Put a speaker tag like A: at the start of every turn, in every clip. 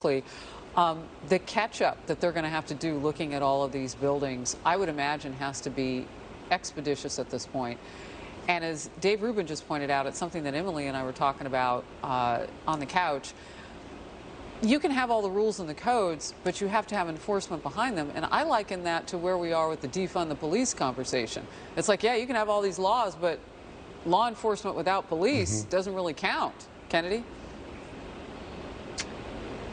A: The catch-up that they're going to have to do looking at all of these buildings, I would imagine, has to be expeditious at this point. And as Dave Rubin just pointed out, it's something that Emily and I were talking about on the couch. You can have all the rules and the codes, but you have to have enforcement behind them. And I liken that to where we are with the defund the police conversation. It's like, yeah, you can have all these laws, but law enforcement without police doesn't really count. Kennedy?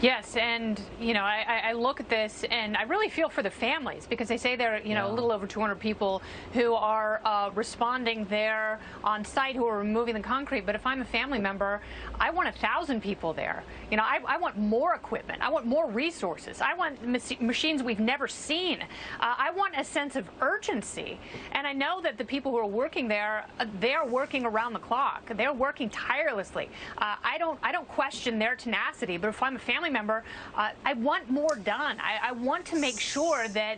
B: Yes, and I look at this and I really feel for the families, because they say there are a little over 200 people who are responding there on site, who are removing the concrete. But if I'm a family member, I want 1,000 people there. I want more equipment. I want more resources. I want machines we've never seen. I want a sense of urgency. And I know that the people who are working there, they are working around the clock. They're working tirelessly. I don't question their tenacity. But if I'm a family member, I want more done. I want to make sure that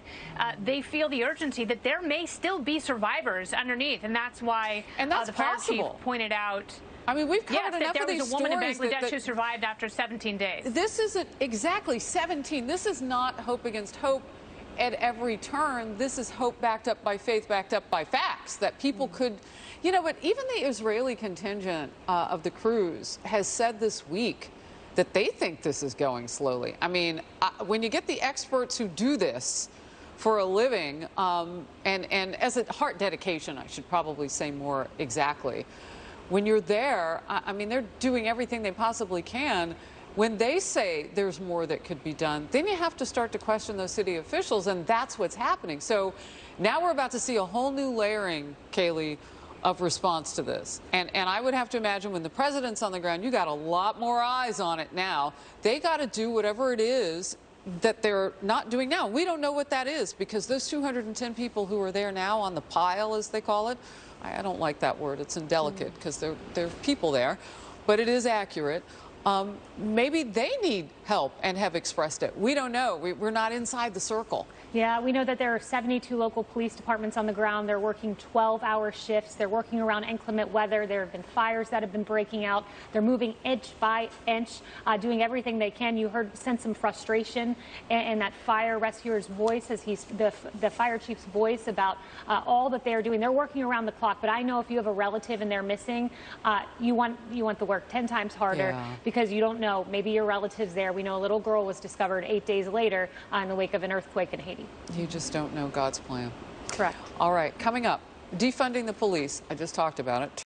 B: they feel the urgency that there may still be survivors underneath, and that's why the fire chief pointed out.
A: I mean, we've covered enough
B: that there
A: of
B: was
A: these
B: a woman in
A: stories
B: Bangladesh who survived after 17 days.
A: This isn't exactly 17. This is not hope against hope at every turn. This is hope backed up by faith, backed up by facts, that people could, but even the Israeli contingent of the crews has said this week that they think this is going slowly. I mean, when you get the experts who do this for a living, and as a heart dedication, I should probably say more exactly, when you're there, I mean, they're doing everything they possibly can. When they say there's more that could be done, then you have to start to question those city officials, and that's what's happening. So now we're about to see a whole new layering, Kayleigh, of response to this. And I would have to imagine when the president's on the ground, you got a lot more eyes on it now. They got to do whatever it is that they're not doing now. We don't know what that is, because those 210 people who are there now on the pile, as they call it, I don't like that word. It's indelicate, because there are people there, but it is accurate. Maybe they need help and have expressed it. We don't know. We're not inside the circle.
C: Yeah, we know that there are 72 local police departments on the ground. They're working 12-hour shifts. They're working around inclement weather. There have been fires that have been breaking out. They're moving inch by inch, doing everything they can. You sense some frustration in that fire rescuer's voice, as the fire chief's voice, about all that they're doing. They're working around the clock, but I know if you have a relative and they're missing, you want the work 10 times harder, because you don't know. Maybe your relative's there. We know a little girl was discovered 8 days later in the wake of an earthquake in Haiti.
A: You just don't know God's plan.
C: Correct.
A: All right, coming up, defunding the police. I just talked about it.